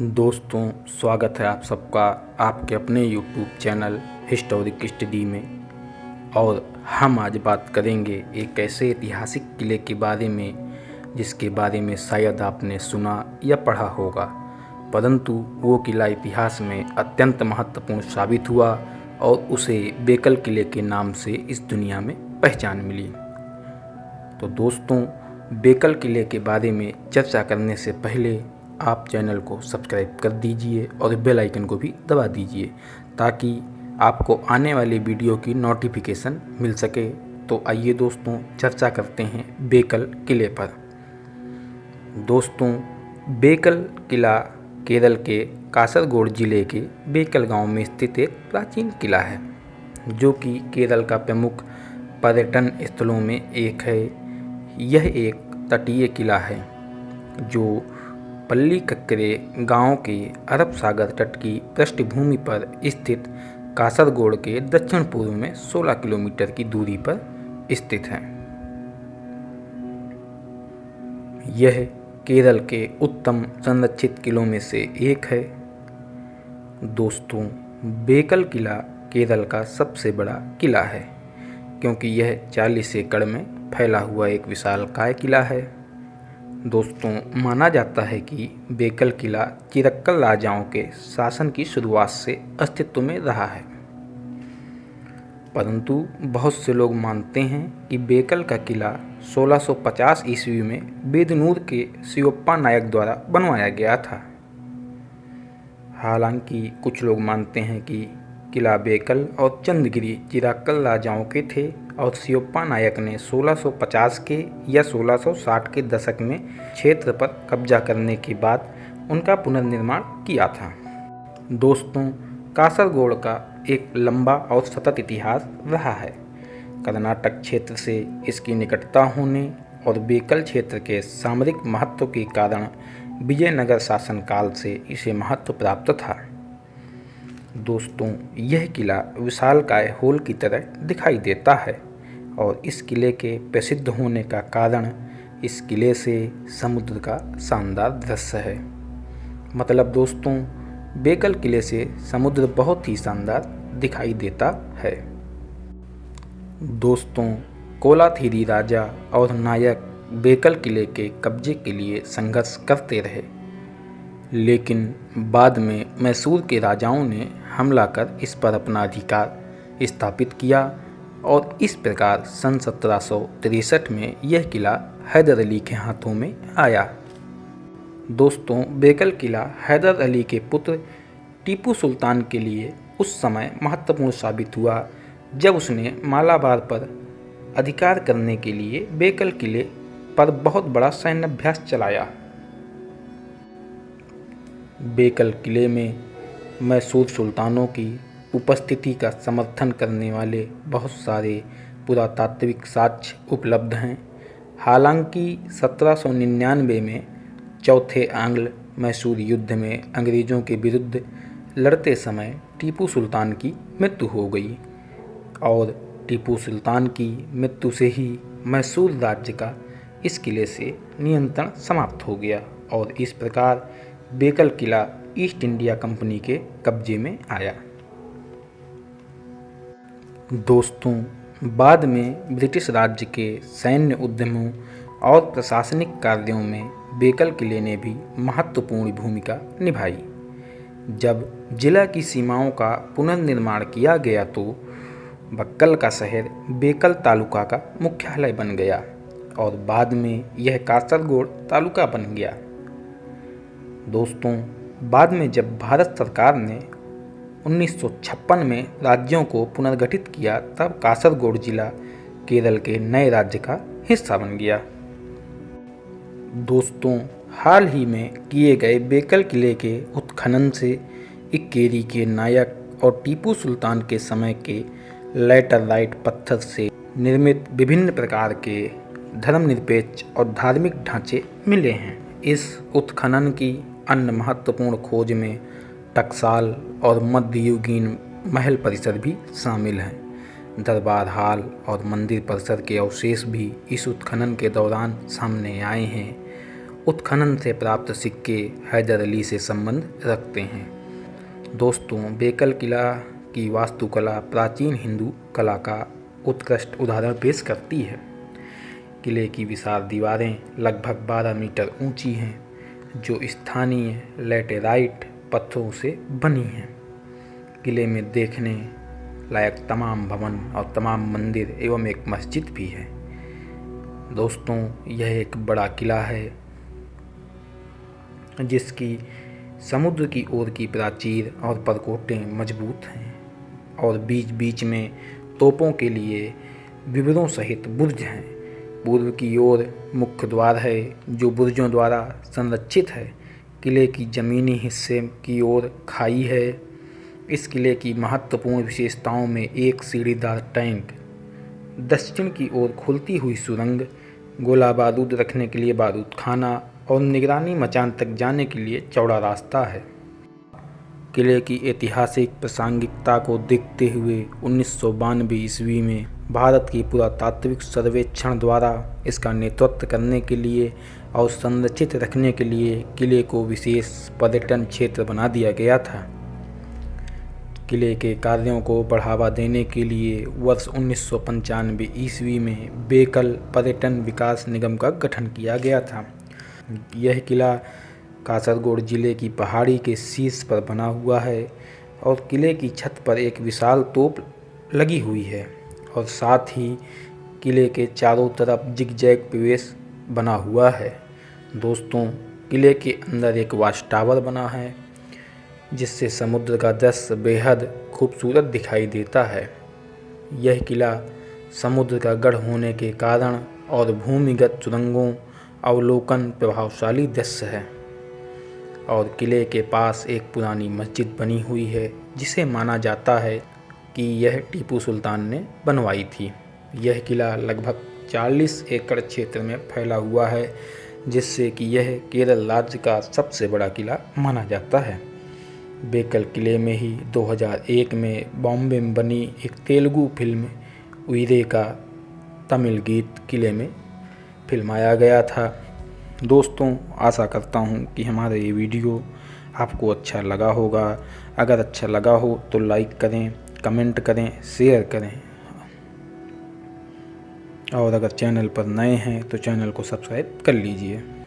दोस्तों, स्वागत है आप सबका आपके अपने YouTube चैनल हिस्टोरिक स्टडी में। और हम आज बात करेंगे एक ऐसे ऐतिहासिक किले के बारे में जिसके बारे में शायद आपने सुना या पढ़ा होगा, परंतु वो किला इतिहास में अत्यंत महत्वपूर्ण साबित हुआ और उसे बेकल किले के नाम से इस दुनिया में पहचान मिली। तो दोस्तों, बेकल किले के बारे में चर्चा करने से पहले आप चैनल को सब्सक्राइब कर दीजिए और बेल आइकन को भी दबा दीजिए ताकि आपको आने वाली वीडियो की नोटिफिकेशन मिल सके। तो आइए दोस्तों, चर्चा करते हैं बेकल किले पर। दोस्तों, बेकल किला केरल के कासरगोड जिले के बेकल गांव में स्थित एक प्राचीन किला है जो कि केरल का प्रमुख पर्यटन स्थलों में एक है। यह एक तटीय किला है जो पल्लीकक्करे गांव के अरब सागर तट की पृष्ठभूमि पर स्थित कासरगोड के दक्षिण पूर्व में 16 किलोमीटर की दूरी पर स्थित है। यह केरल के उत्तम संरक्षित किलों में से एक है। दोस्तों, बेकल किला केरल का सबसे बड़ा किला है क्योंकि यह 40 एकड़ में फैला हुआ एक विशालकाय किला है। दोस्तों, माना जाता है कि बेकल किला चिरक्कल राजाओं के शासन की शुरुआत से अस्तित्व में रहा है, परंतु बहुत से लोग मानते हैं कि बेकल का किला 1650 ईस्वी में बेदनूर के शिवप्पा नायक द्वारा बनवाया गया था। हालांकि कुछ लोग मानते हैं कि किला बेकल और चंद्रगिरी चिराक्कल राजाओं के थे और शिवप्पा नायक ने 1650 के या 1660 के दशक में क्षेत्र पर कब्जा करने के बाद उनका पुनर्निर्माण किया था। दोस्तों, कासरगोड का एक लंबा और सतत इतिहास रहा है। कर्नाटक क्षेत्र से इसकी निकटता होने और बेकल क्षेत्र के सामरिक महत्व के कारण विजयनगर शासनकाल से इसे महत्व प्राप्त था। दोस्तों, यह किला विशालकाय होल की तरह दिखाई देता है और इस किले के प्रसिद्ध होने का कारण इस किले से समुद्र का शानदार दृश्य है। मतलब दोस्तों, बेकल किले से समुद्र बहुत ही शानदार दिखाई देता है। दोस्तों, कोलाथिरी राजा और नायक बेकल किले के कब्जे के लिए संघर्ष करते रहे, लेकिन बाद में मैसूर के राजाओं ने हमला कर इस पर अपना अधिकार स्थापित किया और इस प्रकार सन 1763 में यह किला हैदर अली के हाथों में आया। दोस्तों, बेकल किला हैदर अली के पुत्र टीपू सुल्तान के लिए उस समय महत्वपूर्ण साबित हुआ जब उसने मालाबार पर अधिकार करने के लिए बेकल किले पर बहुत बड़ा सैन्य अभ्यास चलाया। बेकल किले में मैसूर सुल्तानों की उपस्थिति का समर्थन करने वाले बहुत सारे पुरातात्विक साक्ष्य उपलब्ध हैं। हालांकि 1799 में चौथे आंग्ल मैसूर युद्ध में अंग्रेज़ों के विरुद्ध लड़ते समय टीपू सुल्तान की मृत्यु हो गई और टीपू सुल्तान की मृत्यु से ही मैसूर राज्य का इस किले से नियंत्रण समाप्त हो गया और इस प्रकार बेकल किला ईस्ट इंडिया कंपनी के कब्जे में आया। दोस्तों, बाद में ब्रिटिश राज्य के सैन्य उद्यमों और प्रशासनिक कार्यों में बेकल किले ने भी महत्वपूर्ण भूमिका निभाई। जब जिला की सीमाओं का पुनर्निर्माण किया गया तो बक्कल का शहर बेकल तालुका का मुख्यालय बन गया और बाद में यह कासरगोड तालुका बन गया। दोस्तों, बाद में जब भारत सरकार ने 1956 में राज्यों को पुनर्गठित किया तब कासरगोड जिला केरल के नए राज्य का हिस्सा बन गया। दोस्तों, हाल ही में किए गए बेकल किले के उत्खनन से इक्केरी के नायक और टीपू सुल्तान के समय के लैटराइट पत्थर से निर्मित विभिन्न प्रकार के धर्मनिरपेक्ष और धार्मिक ढांचे मिले हैं। इस उत्खनन की अन्य महत्वपूर्ण खोज में टकसाल और मध्ययुगीन महल परिसर भी शामिल हैं। दरबार हाल और मंदिर परिसर के अवशेष भी इस उत्खनन के दौरान सामने आए हैं उत्खनन से प्राप्त सिक्के हैदर अली से संबंध रखते हैं। दोस्तों, बेकल किला की वास्तुकला प्राचीन हिंदू कला का उत्कृष्ट उदाहरण पेश करती है। किले की विशाल दीवारें लगभग 12 मीटर ऊंची हैं, जो स्थानीय लैटेराइट पत्थरों से बनी हैं। किले में देखने लायक तमाम भवन और तमाम मंदिर एवं एक मस्जिद भी है। दोस्तों, यह एक बड़ा किला है जिसकी समुद्र की ओर की प्राचीर और परकोटें मजबूत हैं और बीच बीच में तोपों के लिए विवरों सहित बुर्ज हैं। पूर्व की ओर मुख्य द्वार है जो बुर्जों द्वारा संरक्षित है। किले की ज़मीनी हिस्से की ओर खाई है। इस किले की महत्वपूर्ण विशेषताओं में एक सीढ़ीदार टैंक, दक्षिण की ओर खुलती हुई सुरंग, गोला बारूद रखने के लिए बारूद खाना और निगरानी मचान तक जाने के लिए चौड़ा रास्ता है। किले की ऐतिहासिक प्रासंगिकता को देखते हुए 1992 ईस्वी में भारत की पुरातात्विक सर्वेक्षण द्वारा इसका नेतृत्व करने के लिए और संरक्षित रखने के लिए किले को विशेष पर्यटन क्षेत्र बना दिया गया था। किले के कार्यों को बढ़ावा देने के लिए वर्ष 1995 ईस्वी में बेकल पर्यटन विकास निगम का गठन किया गया था। यह किला कासरगोड जिले की पहाड़ी के शीर्ष पर बना हुआ है और किले की छत पर एक विशाल तोप लगी हुई है और साथ ही किले के चारों तरफ जिगजैग प्रवेश बना हुआ है। दोस्तों, किले के अंदर एक वॉच टावर बना है जिससे समुद्र का दृश्य बेहद खूबसूरत दिखाई देता है। यह किला समुद्र का गढ़ होने के कारण और भूमिगत सुरंगों अवलोकन प्रभावशाली दृश्य है और किले के पास एक पुरानी मस्जिद बनी हुई है जिसे माना जाता है कि यह टीपू सुल्तान ने बनवाई थी। यह किला लगभग 40 एकड़ क्षेत्र में फैला हुआ है जिससे कि यह केरल राज्य का सबसे बड़ा किला माना जाता है। बेकल किले में ही 2001 में बॉम्बे में बनी एक तेलुगु फिल्म उइरे का तमिल गीत किले में फिल्माया गया था। दोस्तों, आशा करता हूँ कि हमारा ये वीडियो आपको अच्छा लगा होगा। अगर अच्छा लगा हो तो लाइक करें, कमेंट करें, शेयर करें और अगर चैनल पर नए हैं तो चैनल को सब्सक्राइब कर लीजिए।